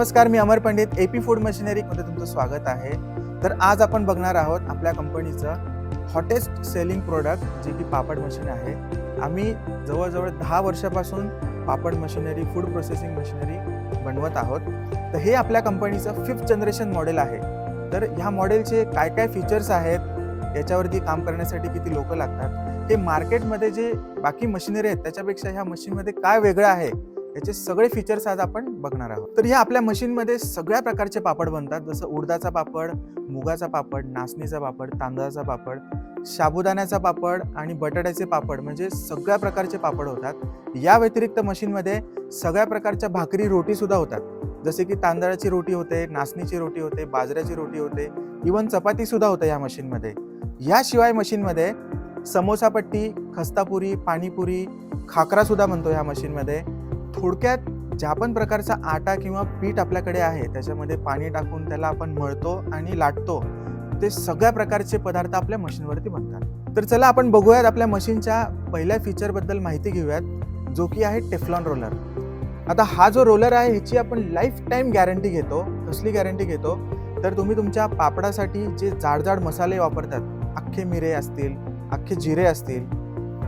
नमस्कार, मी अमर Pandit, AP food machinery मध्ये तुमचं स्वागत आहे। तर आज आपण बघणार आहोत आपल्या कंपनीचं हॉटेस्ट सेलिंग प्रोडक्ट जे की पापड मशीन आहे। आम्ही जवळजवळ 10 वर्षापासून पापड मशिनरी, फूड प्रोसेसिंग मशिनरी बनवत आहोत। तर हे आपल्या कंपनीचं 5th जनरेशन मॉडेल आहे। तर ह्या मॉडेलचे काय काय फीचर्स आहेत, याच्यावरती काम करण्यासाठी किती लोक लागतात, ते मार्केटमध्ये जे बाकी मशिनरी आहेत त्याच्यापेक्षा ह्या मशीनमध्ये काय वेगळं आहे, याचे सगळे फीचर्स आज आपण बघणार आहोत। तर ह्या आपल्या मशीनमध्ये सगळ्या प्रकारचे पापड बनतात, जसं उडदाचा पापड, मुगाचा पापड, नाचणीचा पापड, तांदळाचा पापड, साबुदाण्याचा पापड आणि बटाट्याचे पापड, म्हणजे सगळ्या प्रकारचे पापड होतात। या व्यतिरिक्त मशीनमध्ये सगळ्या प्रकारच्या भाकरी, रोटी सुद्धा होतात, जसे की तांदळाची रोटी होते, नाचणीची रोटी होते, बाजऱ्याची रोटी होते, इवन चपाती सुद्धा होते या मशीनमध्ये। याशिवाय मशीनमध्ये समोसापट्टी, खस्तापुरी, पाणीपुरी, खाकरा सुद्धा बनतो या मशीनमध्ये। थोडक्यात ज्या पण प्रकारचा आटा किंवा पीठ आपल्याकडे आहे त्याच्यामध्ये पाणी टाकून त्याला आपण मळतो आणि लाटतो, ते सगळ्या प्रकारचे पदार्थ आपल्या मशीनवरती बनतात। तर चला आपण बघूयात आपल्या मशीनच्या पहिल्या फीचर बद्दल माहिती घेऊयात, जो की आहे टेफ्लॉन रोलर। आता हा जो रोलर आहे ह्याची आपण लाईफ टाईम गॅरंटी घेतो। कसली गॅरंटी घेतो तर तुम्ही तुमच्या पापडासाठी जे जाड मसाले वापरतात, अख्खे मिरे असतील, अख्खे जिरे असतील,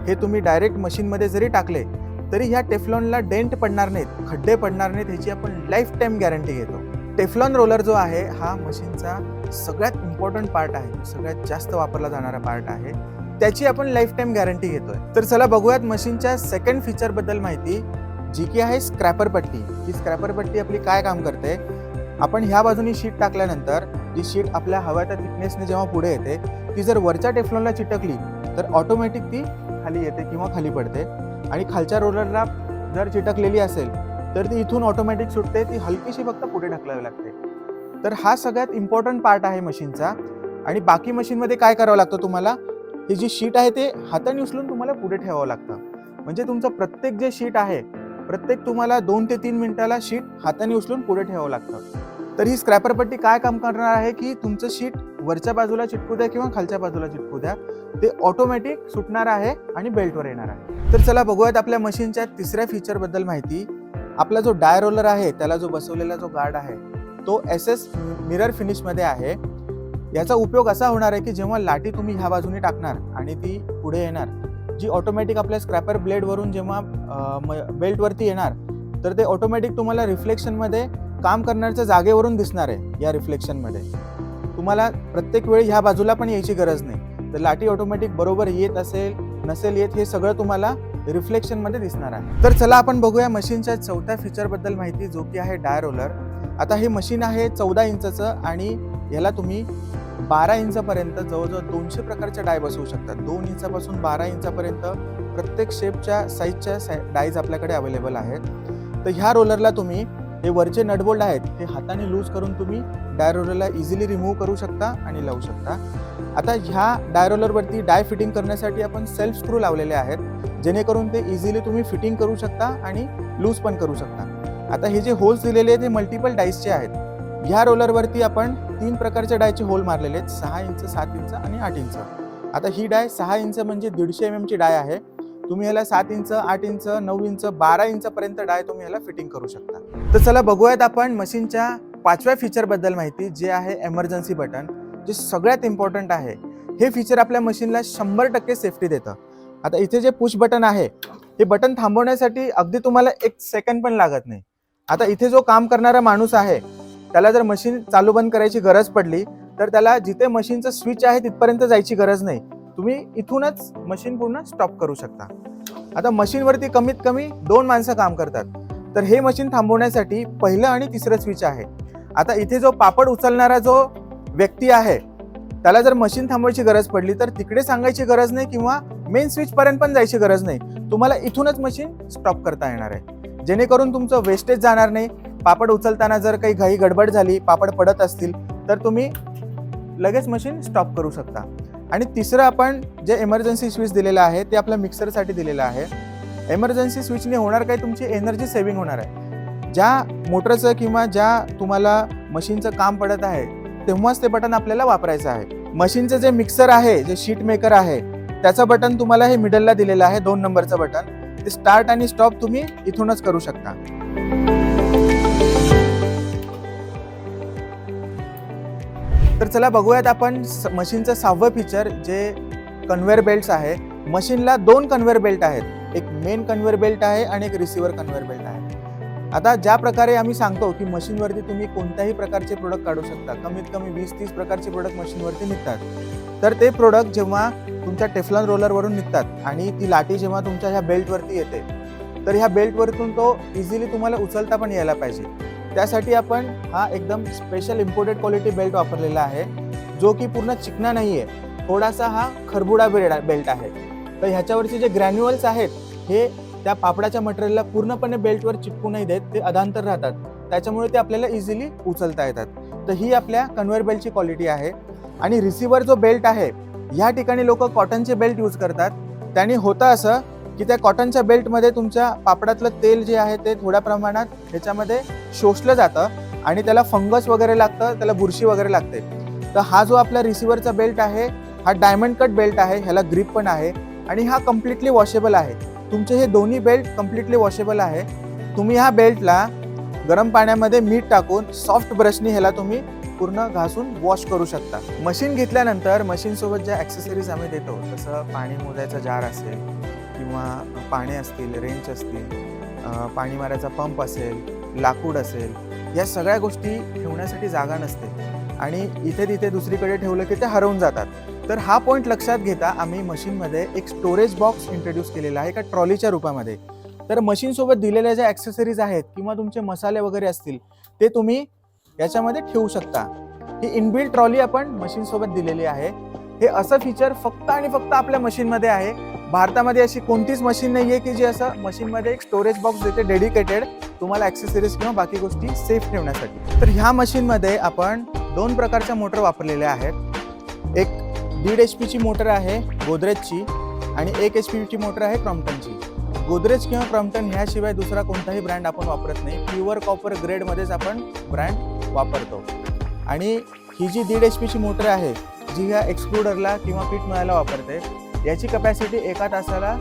हे तुम्ही डायरेक्ट मशीनमध्ये जरी टाकले तरी ह्या टेफ्लॉनला डेंट पडणार नाहीत, खड्डे पडणार नाहीत, ह्याची आपण लाईफ टाईम गॅरंटी घेतो। टेफ्लॉन रोलर जो आहे हा मशीनचा सगळ्यात इम्पॉर्टंट पार्ट आहे, सगळ्यात जास्त वापरला जाणारा पार्ट आहे, त्याची आपण लाईफ टाईम गॅरंटी घेतोय। तर चला बघूयात मशीनच्या सेकंड फीचर बद्दल माहिती, जी की आहे स्क्रॅपर पट्टी। ही स्क्रॅपर पट्टी आपली काय काम करते, आपण ह्या बाजूनी शीट टाकल्यानंतर जी शीट आपल्या हव्या थिकनेसने जेव्हा पुढे येते, ती जर वरच्या टेफ्लॉनला चिटकली तर ऑटोमॅटिक ती खाली येते किंवा खाली पडते, आणि खालच्या रोलरला जर चिटकलेली असेल तर ती इथून ऑटोमॅटिक सुटते, ती हलकीशी फक्त पुढे ढकलावी लागते। तर हा सगळ्यात इम्पॉर्टंट पार्ट आहे मशीनचा। आणि बाकी मशीनमध्ये काय करावं लागतं, तुम्हाला ही जी शीट आहे ते हाताने उचलून तुम्हाला पुढे ठेवावं लागतं, म्हणजे तुमचं प्रत्येक जे शीट आहे, प्रत्येक तुम्हाला 2 ते 3 मिनिटाला शीट हाताने उचलून पुढे ठेवावं लागतं। तर ही स्क्रॅपर पट्टी काय काम करणार आहे की तुमचं शीट वरच्या बाजूला चिटकू द्या किंवा खालच्या बाजूला चिटकू द्या, ते ऑटोमॅटिक सुटणार आहे आणि बेल्टवर येणार आहे। तर चला बघूयात आपल्या मशीनच्या तिसऱ्या फीचर बद्दल माहिती। आपला जो डाय रोलर आहे, त्याला जो बसवलेला जो गार्ड आहे तो SS मिरर फिनिश मध्ये आहे। याचा उपयोग असा होणार आहे की जेव्हा लाटी तुम्ही ह्या बाजूने टाकणार आणि ती पुढे येणार, जी ऑटोमॅटिक आपल्या स्क्रॅपर ब्लेड वरून जेव्हा बेल्ट वरती येणार, तर ते ऑटोमॅटिक तुम्हाला रिफ्लेक्शन मध्ये काम करण्याच्या जागेवरून दिसणार आहे। या रिफ्लेक्शन मध्ये तुम्हाला प्रत्येक वेळी ह्या बाजूला पण यायची गरज नाही, तर लाटी ऑटोमॅटिक बरोबर येत असेल नसेल येत हे सगळं तुम्हाला रिफ्लेक्शन मध्ये दिसणार आहे। तर चला आपण बघूया मशीनच्या चौथ्या फीचर बद्दल माहिती, जो की आहे डाय रोलर। आता हे मशीन आहे 14 इंचचं आणि याला तुम्ही 12 इंचापर्यंत जवळजवळ 200 प्रकारच्या डाय बसवू शकतात। 2 इंचापासून 12 इंचापर्यंत प्रत्येक शेपच्या साईजच्या डायज आपल्याकडे अवेलेबल आहेत। तर ह्या रोलरला तुम्ही हे वरचे नटबोल्ट आहेत हे हाताने लूज करून तुम्ही डाय रोलरला इझिली रिमूव्ह करू शकता आणि लावू शकता। आता ह्या डाय रोलरवरती डाय फिटिंग करण्यासाठी आपण सेल्फ स्क्रू लावलेले आहेत, जेणेकरून ते इझिली तुम्ही फिटिंग करू शकता आणि लूज पण करू शकता। आता हे जे होल्स दिलेले आहेत हे मल्टिपल डायसचे आहेत। ह्या रोलरवरती आपण 3 प्रकारच्या डायचे होल मारलेले आहेत, 6 इंच, 7 इंच आणि 8 इंच। आता ही डाय 6 इंच म्हणजे 150 mm ची डाय आहे। तुम्ही याला 7 इंच, 8 इंच, 9 इंच, 12 इंचपर्यंत डाय तुम्ही याला फिटिंग करू शकता। तर चला बघूयात आपण मशीनच्या 5व्या फीचर बद्दल माहिती, जे आहे एमर्जन्सी बटन, जे सगळ्यात इम्पॉर्टंट आहे। हे फीचर आपल्या मशीनला 100% सेफ्टी देतं। आता इथे जे पुश बटन आहे, हे बटन थांबवण्यासाठी अगदी तुम्हाला 1 सेकंड पण लागत नाही। आता इथे जो काम करणारा माणूस आहे, त्याला जर मशीन चालू बंद करायची गरज पडली तर त्याला जिथे मशीनचं स्विच आहे तिथपर्यंत जायची गरज नाही, तुम्ही इथूनच मशीन पूर्ण स्टॉप करू शकता। आता मशीनवरती कमीत कमी 2 माणसं काम करतात, तर हे मशीन थांबवण्यासाठी पहिलं आणि तिसरं स्विच आहे। आता इथे जो पापड उचलणारा जो व्यक्ती आहे, त्याला जर मशीन थांबवायची गरज पडली तर तिकडे सांगायची गरज नाही किंवा मेन स्विच पर्यंत पण जायची गरज नाही, तुम्हाला इथूनच मशीन स्टॉप करता येणार आहे, जेणेकरून तुमचं वेस्टेज जाणार नाही। पापड उचलताना जर काही घाई गडबड झाली, पापड पडत असतील तर तुम्ही लगेच मशीन स्टॉप करू शकता। आणि तिसरं आपण जे इमर्जन्सी स्विच दिलेलं आहे ते आपल्या मिक्सरसाठी दिलेलं आहे। इमर्जन्सी स्विचने होणार काय, तुमची एनर्जी सेव्हिंग होणार आहे। ज्या मोटरचं किंवा ज्या तुम्हाला मशीनचं काम पडत आहे तेव्हाच ते बटन आपल्याला वापरायचं आहे। मशीनचं जे मिक्सर आहे, जे शीट मेकर आहे, त्याचं बटन तुम्हाला हे मिडलला दिलेलं आहे, 2 नंबरचं बटन, ते स्टार्ट आणि स्टॉप तुम्ही इथूनच करू शकता। तर चला बघूयात आपण मशीनचं 6वं फीचर जे कन्व्हेअर बेल्ट्स आहे. मशीनला 2 कन्व्हेअर बेल्ट आहेत, एक मेन कन्व्हेअर बेल्ट आहे आणि एक रिसिव्हर कन्व्हेअर बेल्ट आहे. आता ज्या प्रकारे आम्ही सांगतो की मशीनवरती तुम्ही कोणत्याही प्रकारचे प्रोडक्ट काढू शकता, कमीत कमी 20-30 प्रकारचे प्रोडक्ट मशीनवरती निघतात. तर ते प्रोडक्ट जेव्हा तुमच्या टेफ्लॉन रोलरवरून निघतात आणि ती लाटी जेव्हा तुमच्या ह्या बेल्टवरती येते, तर ह्या बेल्टवरतून तो इझिली तुम्हाला उचलता पण यायला पाहिजे. त्यासाठी आपण हा एकदम स्पेशल इम्पोर्टेड क्वालिटी बेल्ट वापरलेला आहे, जो की पूर्ण चिकना नाही आहे, थोडासा हा खरबुडा बेल्ट आहे. तर ह्याच्यावरचे जे ग्रॅन्युअल्स आहेत हे त्या पापडाच्या मटेरियलला पूर्णपणे बेल्टवर चिपकू नाही देत, ते अधांतर राहतात, त्याच्यामुळे ते आपल्याला इझिली उचलता येतात. तर ही आपल्या कन्व्हेअर बेल्टची क्वालिटी आहे. आणि रिसिव्हर जो बेल्ट आहे, ह्या ठिकाणी लोक कॉटनचे बेल्ट यूज करतात. त्याने होतं असं की त्या कॉटनच्या बेल्टमध्ये तुमच्या पापडातलं तेल जे आहे ते थोड्या प्रमाणात ह्याच्यामध्ये शोषलं जातं आणि त्याला फंगस वगैरे लागतं, त्याला बुरशी वगैरे लागते. तर हा जो आपला रिसिव्हरचा बेल्ट आहे हा डायमंड कट बेल्ट आहे, ह्याला ग्रिप पण आहे आणि हा कम्प्लिटली वॉशेबल आहे. तुमचे हे दोन्ही बेल्ट कम्प्लिटली वॉशेबल आहे. तुम्ही ह्या बेल्टला गरम पाण्यामध्ये मीठ टाकून सॉफ्ट ब्रशनी ह्याला तुम्ही पूर्ण घासून वॉश करू शकता. मशीन घेतल्यानंतर मशीनसोबत ज्या ॲक्सेसरीज आम्ही देतो, जसं पाणी मोजायचा जार असेल किंवा पाने असतील, रेंच असतील, पाणी मारायचा पंप असेल, लाकूड असेल, या सगळ्या गोष्टी ठेवण्यासाठी जागा नसते आणि इथे तिथे दुसरीकडे ठेवलं की ते हरवून जातात. तर हा पॉईंट लक्षात घेता आम्ही मशीनमध्ये एक स्टोरेज बॉक्स इंट्रोड्यूस केलेला आहे एका ट्रॉलीच्या रूपामध्ये. तर मशीनसोबत दिलेल्या ज्या ॲक्सेसरीज आहेत किंवा तुमचे मसाले वगैरे असतील ते तुम्ही याच्यामध्ये ठेवू शकता. ही इनबिल्ट ट्रॉली आपण मशीनसोबत दिलेली आहे. हे असं फीचर फक्त आणि फक्त आपल्या मशीनमध्ये आहे. भारतामध्ये अशी कोणतीच मशीन नाही आहे की जी असं मशीनमध्ये एक स्टोरेज बॉक्स देते डेडिकेटेड तुम्हाला ॲक्सेसरीज किंवा बाकी गोष्टी सेफ ठेवण्यासाठी. तर ह्या मशीनमध्ये आपण 2 प्रकारच्या मोटर वापरलेल्या आहेत. एक 1.5 HP ची मोटर आहे गोदरेजची आणि 1 HP ची मोटर आहे क्रॉम्प्टनची. गोदरेज किंवा क्रॉम्प्टन ह्याशिवाय दुसरा कोणताही ब्रँड आपण वापरत नाही. प्युअर कॉपर ग्रेडमध्येच आपण ब्रँड वापरतो. आणि ही जी 1.5 HP ची मोटर आहे जी ह्या एक्सक्लुडरला किंवा पीठ मळायला वापरते, याची कपॅसिटी एका तासाला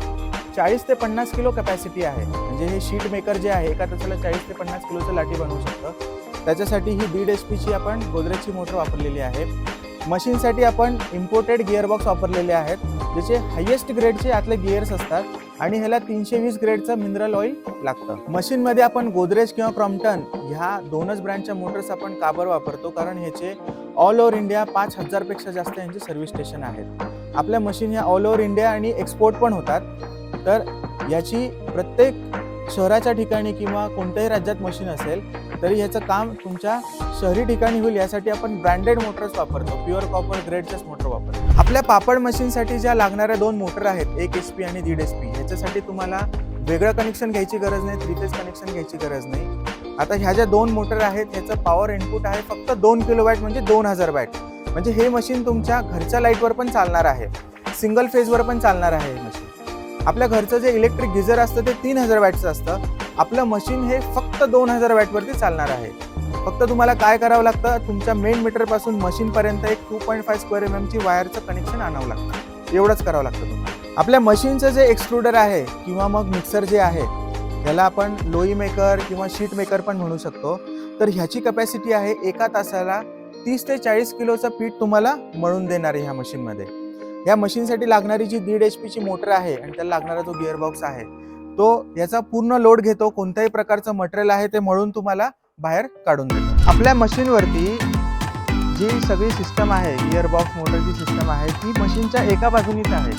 40 ते 50 किलो कपॅसिटी आहे. म्हणजे हे शीट मेकर जे आहे एका तासाला 40 ते 50 किलोचं लाटी बनवू शकतं. त्याच्यासाठी ही 1.5 HP ची आपण गोदरेजची मोटर वापरलेली आहे. मशीनसाठी आपण इम्पोर्टेड गिअरबॉक्स वापरलेले आहेत, ज्याचे हायेस्ट ग्रेडचे आतले गिअर्स असतात आणि ह्याला 320 ग्रेडचं मिनरल ऑइल लागतं. मशीनमध्ये आपण गोदरेज किंवा क्रॉम्प्टन ह्या 2च ब्रँडच्या मोटर्स आपण का बरं वापरतो, कारण ह्याचे ऑल ओव्हर इंडिया 5000 पेक्षा जास्त यांचे सर्व्हिस स्टेशन आहेत. आपल्या मशीन ह्या ऑल ओव्हर इंडिया आणि एक्सपोर्ट पण होतात. तर याची प्रत्येक शहराच्या ठिकाणी किंवा कोणत्याही राज्यात मशीन असेल तरी ह्याचं काम तुमच्या शहरी ठिकाणी होईल यासाठी आपण ब्रँडेड मोटर्स वापरतो, प्युअर कॉपर ग्रेडच्याच मोटर वापरतो. आपल्या पापड मशीनसाठी ज्या लागणाऱ्या 2 मोटर आहेत, 1 HP आणि 1.5 HP, ह्याच्यासाठी तुम्हाला वेगळं कनेक्शन घ्यायची गरज नाही, 3 फेज कनेक्शन घ्यायची गरज नाही. आता ह्या ज्या 2 मोटर आहेत ह्याचं पॉवर इनपुट आहे फक्त 2 किलोवॅट म्हणजे 2000 वॅट. म्हणजे हे मशीन तुमच्या घरच्या लाईटवर पण चालणार आहे, सिंगल फेजवर पण चालणार आहे हे मशीन. आपल्या घरचं जे इलेक्ट्रिक गिझर असतं ते 3000 वॅटचं असतं. आपलं मशीन हे फक्त 2000 वॅटवरती चालणार आहे. फक्त तुम्हाला काय करावं लागतं, तुमच्या मेन मीटरपासून मशीनपर्यंत एक 2.5 स्क्वेअर mm ची वायरचं कनेक्शन आणावं लागतं. एवढंच करावं लागतं तुम्हाला. आपल्या मशीनचं जे एक्सट्रुडर आहे किंवा मग मिक्सर जे आहे ह्याला आपण लोई मेकर किंवा शीट मेकर पण म्हणू शकतो. तर ह्याची कपॅसिटी आहे एका तासाला 30 ते 40 किलोचं पीठ तुम्हाला मळून देणार आहे ह्या मशीनमध्ये. या मशीनसाठी लागणारी जी 1.5 HP ची मोटर आहे आणि त्याला लागणारा जो गिअरबॉक्स आहे तो याचा पूर्ण लोड घेतो. कोणत्याही प्रकारचं मटेरियल आहे ते मळून तुम्हाला बाहेर काढून देतो. आपल्या मशीनवरती जी सगळी सिस्टम आहे, गिअरबॉक्स मोटरची सिस्टम आहे, ती मशीनच्या एका बाजूनीच आहे.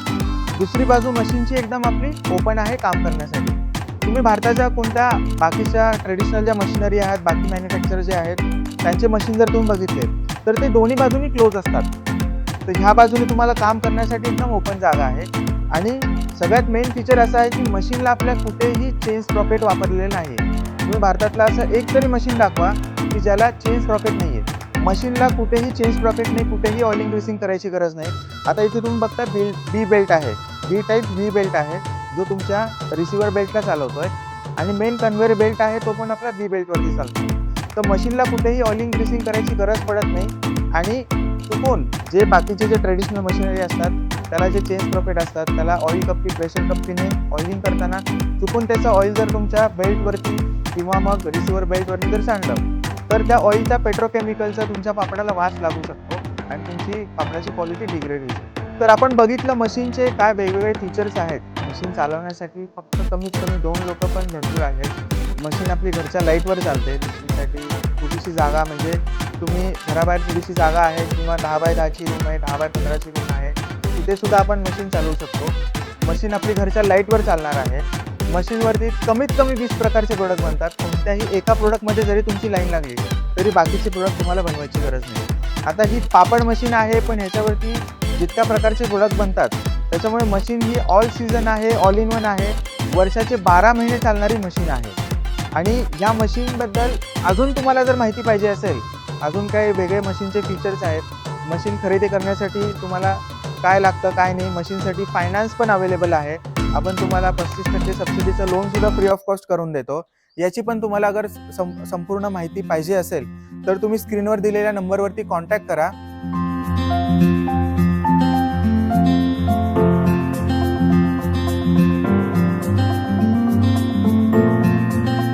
दुसरी बाजू मशीनची एकदम आपली ओपन आहे काम करण्यासाठी. तुम्ही भारताच्या कोणत्या बाकीच्या ट्रेडिशनल ज्या मशिनरी आहेत, बाकी मॅन्युफॅक्चर जे आहेत त्यांचे मशीन जर तुम्ही बघितले तर ते दोन्ही बाजूनी क्लोज असतात. तर ह्या बाजूने तुम्हाला काम करण्यासाठी एकदम ओपन जागा आहे. आणि सगळ्यात मेन फीचर असं आहे की मशीनला आपल्या कुठेही चेन स्प्रॉकेट वापरलेलं नाही. तुम्ही भारतातला असं एक तरी मशीन दाखवा की ज्याला चेन स्प्रॉकेट नाही आहे. मशीनला कुठेही चेन स्प्रॉकेट नाही, कुठेही ऑइलिंग ग्रीसिंग करायची गरज नाही. आता इथे तुम्ही बघता बी बेल्ट आहे, बी टाईप व्ही बेल्ट आहे जो तुमच्या रिसिव्हर बेल्टला चालवतोय आणि मेन कन्व्हेअर बेल्ट आहे तो पण आपला बी बेल्टवरती चालतो. तर मशीनला कुठेही ऑइलिंग ग्रीसिंग करायची गरज पडत नाही. आणि चुकून जे बाकीचे जे ट्रेडिशनल मशिनरी असतात त्याला जे चेन स्प्रॉकेट असतात त्याला ऑइल कप्पी, प्रेशर कप्पीने ऑइलिंग करताना चुकून त्याचं ऑइल जर तुमच्या बेल्टवरती किंवा मग रिसिव्हर बेल्टवरती जर सांडलं तर त्या ऑइलचा पेट्रोकेमिकलचा तुमच्या पापडाला वास लागू शकतो. आणि तुमची पापडाची क्वालिटी डिग्रेड होईल. तर आपण बघितलं मशीनचे काय वेगवेगळे फीचर्स आहेत. मशीन चालवण्यासाठी फक्त कमीत कमी 2 लोकं पण भरपूर आहेत. मशीन आपली घरच्या लाईटवर चालते. मशीनसाठी थोडीशी जागा म्हणजे तुम्ही घराबाहेर थोडीशी जागा आहे किंवा 10 बाय 10ची रूम आहे, 10 बाय 15ची रूम आहे, तिथे सुद्धा आपण मशीन चालवू शकतो. मशीन आपली घरच्या लाईटवर चालणार आहे. मशीनवरती कमीत कमी 20 प्रकारचे प्रोडक्ट बनतात. कोणत्याही एका प्रोडक्टमध्ये जरी तुमची लाईन लागली तरी बाकीचे प्रोडक्ट तुम्हाला बनवायची गरज नाही. आता ही पापड मशीन आहे, पण ह्याच्यावरती जितक्या प्रकारचे प्रोडक्ट बनतात त्याच्यामुळे मशीन ही ऑल सीझन आहे, ऑल इन वन आहे, वर्षाचे 12 महिने चालणारी मशीन आहे. आणि या मशीनबद्दल अजून तुम्हाला जर माहिती पाहिजे असेल, अजून काही वेगळे मशीनचे फीचर्स आहेत, मशीन खरेदी करण्यासाठी तुम्हाला काय लागतं काय नाही, मशीनसाठी फायनान्स पण अवेलेबल आहे. आपण तुम्हाला 35% सबसिडीचं लोनसुद्धा फ्री ऑफ कॉस्ट करून देतो. याची पण तुम्हाला अगर संपूर्ण माहिती पाहिजे असेल तर तुम्ही स्क्रीनवर दिलेल्या नंबरवरती कॉन्टॅक्ट करा.